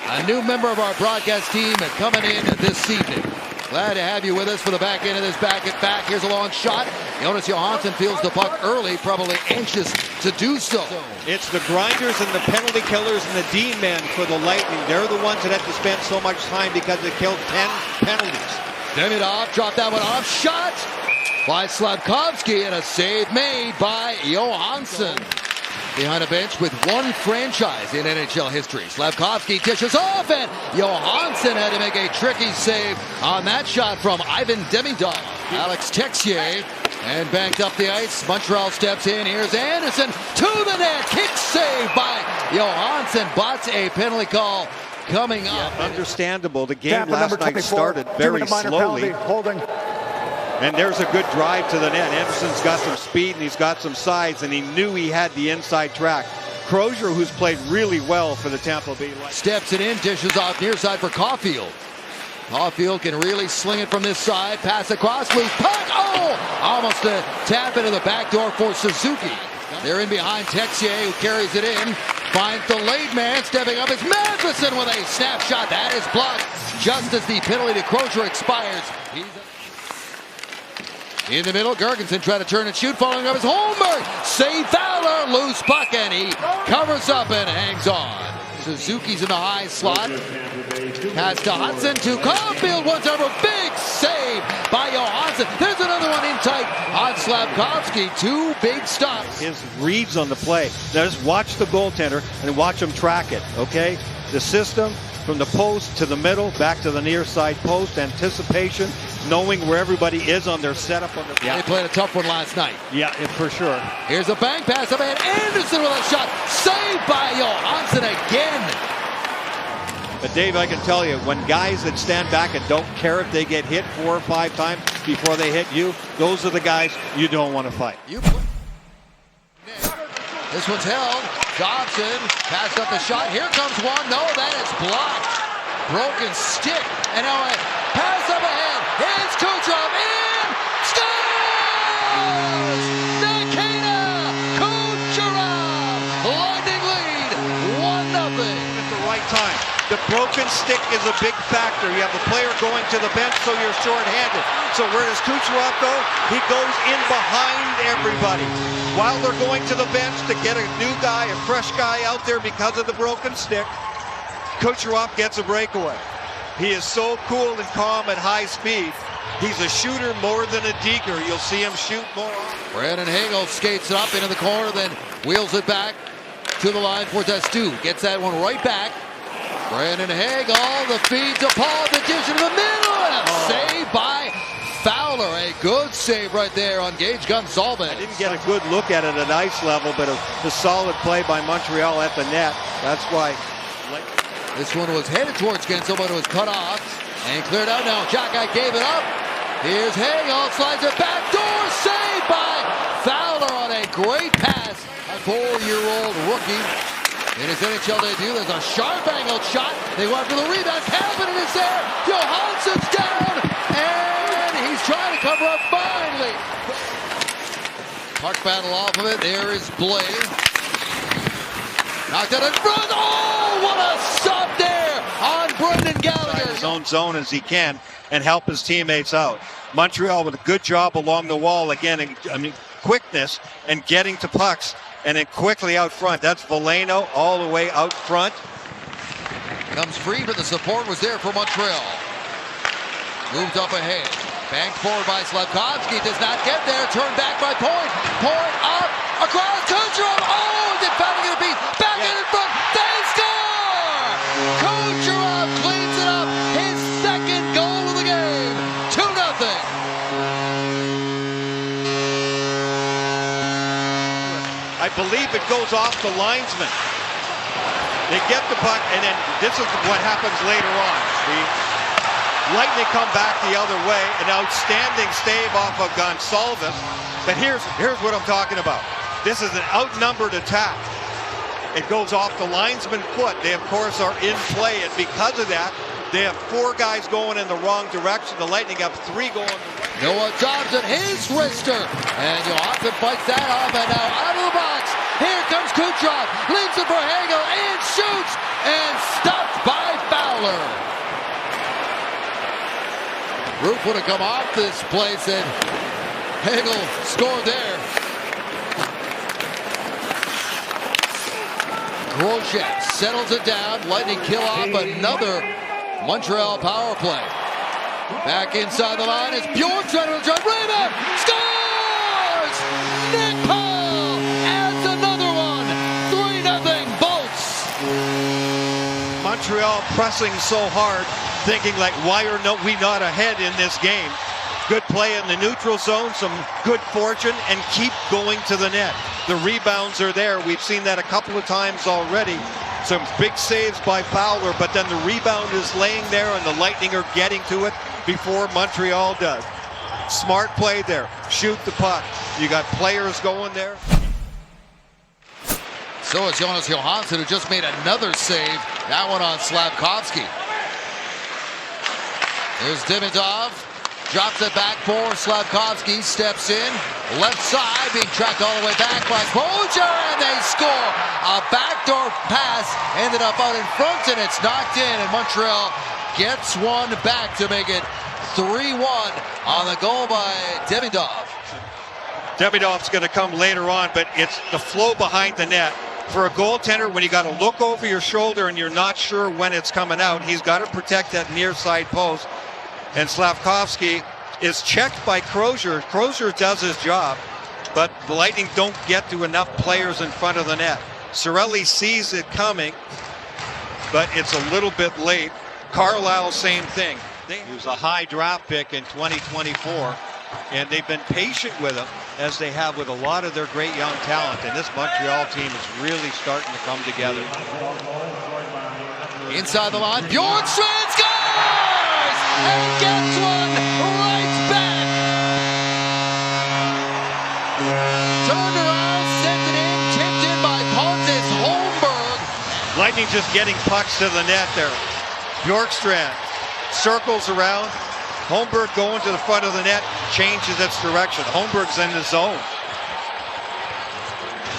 a new member of our broadcast team coming in this evening. Glad to have you with us for the back end of this back. Here's a long shot. Jonas Johansson feels the puck early, probably anxious to do so. It's the grinders and the penalty killers and the D-men for the Lightning. They're the ones that have to spend so much time because they killed 10 penalties. Demidov dropped that one off. Shot by Slafkovsky and a save made by Johansson. Behind a bench with one franchise in NHL history. Slafkovsky dishes off, and Johansson had to make a tricky save on that shot from Ivan Demidov. Alex Texier, and banked up the ice. Montreal steps in. Here's Anderson to the net. Kick save by Johansson, but a penalty call coming up. Understandable. The game last night started very slowly. Holding. And there's a good drive to the net. Anderson's got some speed and he's got some size, and he knew he had the inside track. Crozier, who's played really well for the Tampa Bay Lightning, steps it in, dishes off near side for Caulfield. Caulfield can really sling it from this side. Pass across, loose puck. Oh! Almost a tap into the back door for Suzuki. They're in behind Texier, who carries it in. Finds the late man. Stepping up is Matheson with a snapshot. That is blocked just as the penalty to Crozier expires. In the middle, Gergensen trying to turn and shoot. Following up is Holmberg. Save Fowler. Loose puck, and he covers up and hangs on. Suzuki's in the high slot. Pass to Hudson to Caulfield. Once over. Big save by Johansson. There's another one in tight on Slafkovsky. Two big stops. His reads on the play. Now just watch the goaltender and watch him track it, okay? The system from the post to the middle, back to the near side post, anticipation, knowing where everybody is on their setup. They played a tough one last night. Yeah, for sure. Here's a bank pass up ahead. Anderson with a shot. Saved by Johansson again. But Dave, I can tell you, when guys that stand back and don't care if they get hit 4 or 5 times before they hit you, those are the guys you don't want to fight. This one's held. Dobson passed up the shot. Here comes one. No, that is blocked. Broken stick. And now a pass up ahead. Here's Kucherov in. Scores! Nikita Kucherov. Lightning lead. 1-0. At the right time. The broken stick is a big factor. You have a player going to the bench, so you're short-handed. So where does Kucherov go? He goes in behind everybody while they're going to the bench to get a new guy, a fresh guy out there because of the broken stick. Kucherov gets a breakaway. He is so cool and calm at high speed. He's a shooter more than a deker. You'll see him shoot more. Brandon Hagel skates it up into the corner, then wheels it back to the line for Testu. Gets that one right back. Brandon Hagel, the feed to Paul, the dish in the middle, and a save by Fowler. A good save right there on Gage Gonsalves. I didn't get a good look at it at ice level, but a solid play by Montreal at the net. That's why. This one was headed towards Gensel, but it was cut off and cleared out now. Jackeye gave it up. Here's Hagel, slides it back door, saved by Fowler on a great pass. A 4-year-old rookie. In his NHL debut, there's a sharp angled shot. They go after the rebound. Kapanen is there. Johansson's down. And he's trying to cover up finally. Puck battle off of it. There is Blais. Knocked out in front. Oh, what a stop there on Brendan Gallagher. His own zone as he can and help his teammates out. Montreal with a good job along the wall. Again, quickness and getting to pucks. And then quickly out front. That's Veleno all the way out front. Comes free, but the support was there for Montreal. Moved up ahead. Banked forward by Slafkovsky. Does not get there. Turned back by Point. Point up. Across Kucherov. Oh, did Fowler get a beat? Back in front. They score! Kucherov cleans it up. His second goal of the game. 2-0. I believe it goes off the linesman. They get the puck, and then this is what happens later on. The Lightning come back the other way. An outstanding stave off of Gonsalves. But here's what I'm talking about. This is an outnumbered attack. It goes off the linesman foot. They, of course, are in play, and because of that, they have 4 guys going in the wrong direction. The Lightning have 3 going the right. Noah Dobson, his wrister, and Johansson fights that off, and now out of the box. Here comes Kucherov, leaves it for Hagel, and shoots, and stopped by Roof would have come off this place, and Hagel scored there. Grosjean settles it down. Lightning kill off another Montreal power play. Back inside the line is Bjorkstrand with a jump. Rebound! Scores! Nick Paul adds another one. 3-0 Bolts. Montreal pressing so hard, thinking like, why are we not ahead in this game? Good play in the neutral zone, some good fortune, and keep going to the net. The rebounds are there. We've seen that a couple of times already. Some big saves by Fowler, but then the rebound is laying there and the Lightning are getting to it before Montreal does. Smart play there. Shoot the puck. You got players going there. So is Jonas Johansson, who just made another save. That one on Slafkovsky. There's Demidov. Drops it back for Slafkovsky. Steps in. Left side, being tracked all the way back by Poacher, and they score. A backdoor pass ended up out in front, and it's knocked in, and Montreal gets one back to make it 3-1 on the goal by Demidov. Demidov's going to come later on, but it's the flow behind the net. For a goaltender, when you got to look over your shoulder and you're not sure when it's coming out, he's got to protect that near side post. And Slafkovsky is checked by Crozier. Crozier does his job, but the Lightning don't get to enough players in front of the net. Cirelli sees it coming, but it's a little bit late. Carlisle, same thing. He was a high draft pick in 2024, and they've been patient with him, as they have with a lot of their great young talent. And this Montreal team is really starting to come together. Inside the line, Bjorkstrand scores! And gets one right back. Turned around, sent it in, tipped in by Pontus Holmberg. Lightning just getting pucks to the net there. Bjorkstrand circles around. Holmberg going to the front of the net, changes its direction. Holmberg's in the zone.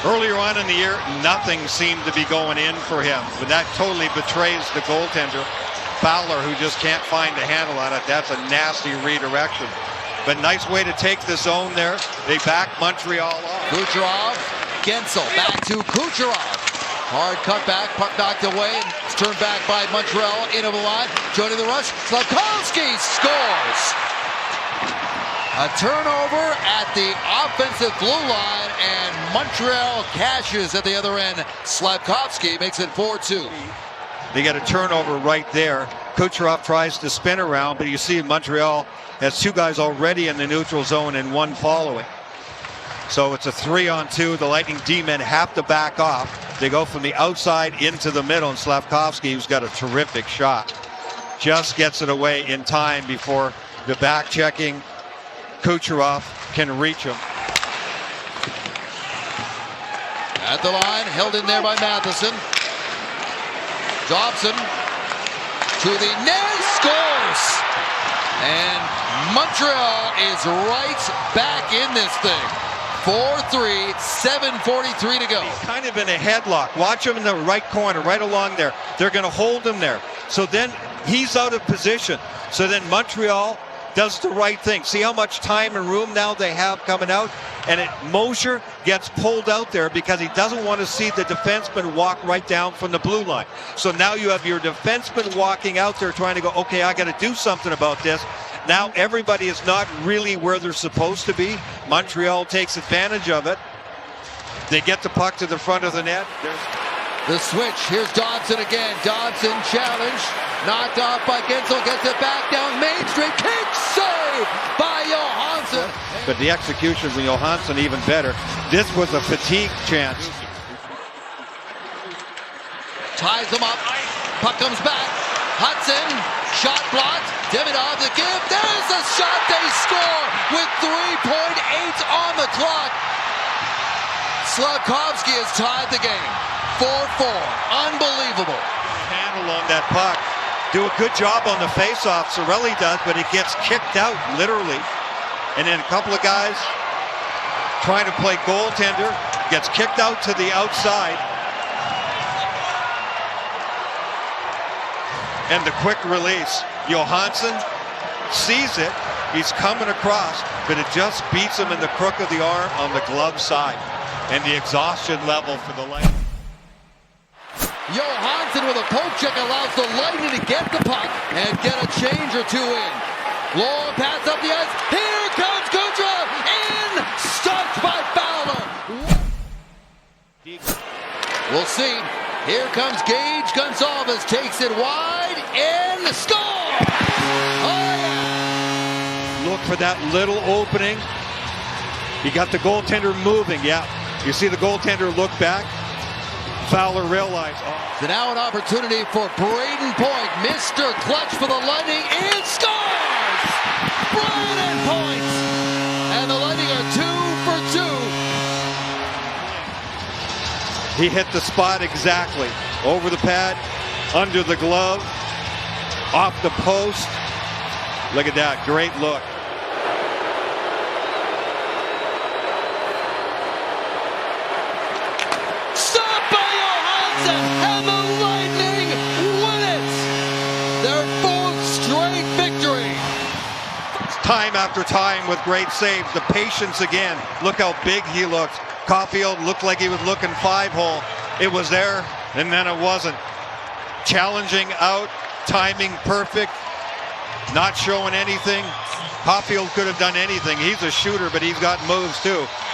Earlier on in the year, nothing seemed to be going in for him, but that totally betrays the goaltender. Fowler, who just can't find a handle on it. That's a nasty redirection. But nice way to take the zone there. They back Montreal off. Kucherov, Gensel, back to Kucherov. Hard cut back, puck knocked away, and it's turned back by Montreal into the line. Joining the rush, Slafkovsky scores. A turnover at the offensive blue line, and Montreal cashes at the other end. Slafkovsky makes it 4-2. They get a turnover right there. Kucherov tries to spin around, but you see Montreal has two guys already in the neutral zone and one following. So it's a 3-on-2. The Lightning D-men have to back off. They go from the outside into the middle, and Slafkovsky, who's got a terrific shot, just gets it away in time before the back-checking Kucherov can reach him. At the line, held in there by Matheson. Dobson to the net, scores! And Montreal is right back in this thing. 4-3, 7:43 to go. He's kind of in a headlock. Watch him in the right corner, right along there. They're going to hold him there. So then he's out of position. So then Montreal does the right thing. See how much time and room now they have coming out? And Mosher gets pulled out there because he doesn't want to see the defenseman walk right down from the blue line. So now you have your defenseman walking out there trying to go, okay, I got to do something about this. Now everybody is not really where they're supposed to be. Montreal takes advantage of it. They get the puck to the front of the net. The switch. Here's Dodson again. Dodson challenge. Knocked off by Gensel. Gets it back down Main Street. Kick save by Johansson. But the execution of Johansson even better. This was a fatigue chance. Ties them up. Puck comes back. Hudson. Shot blocked. Demidov to give. There's a shot. They score with 3.8 on the clock. Slafkovsky has tied the game. 4-4. Unbelievable. Handle on that puck. Do a good job on the faceoff. Cirelli does, but it gets kicked out, literally. And then a couple of guys trying to play goaltender. Gets kicked out to the outside. And the quick release. Johansson sees it. He's coming across, but it just beats him in the crook of the arm on the glove side. And the exhaustion level for the Lightning. Johansson with a poke check allows the Lightning to get the puck and get a change or two in. Long pass up the ice. Here comes Kucherov. In! Stopped by Fowler. We'll see. Here comes Gage. Gonzalez takes it wide and score! Oh, yeah. Look for that little opening. He got the goaltender moving. Yeah, you see the goaltender look back. Fowler realized. So now an opportunity for Braden Point. Mr. Clutch for the Lightning and scores! Braden Point! And the Lightning are 2 for 2. He hit the spot exactly. Over the pad, under the glove, off the post. Look at that, great look. Stopped by Johansson, and the Lightning win it! Their 4th straight victory. Time after time with great saves. The patience again. Look how big he looked. Caulfield looked like he was looking 5-hole. It was there, and then it wasn't. Challenging out, timing perfect, not showing anything. Caulfield could have done anything. He's a shooter, but he's got moves too.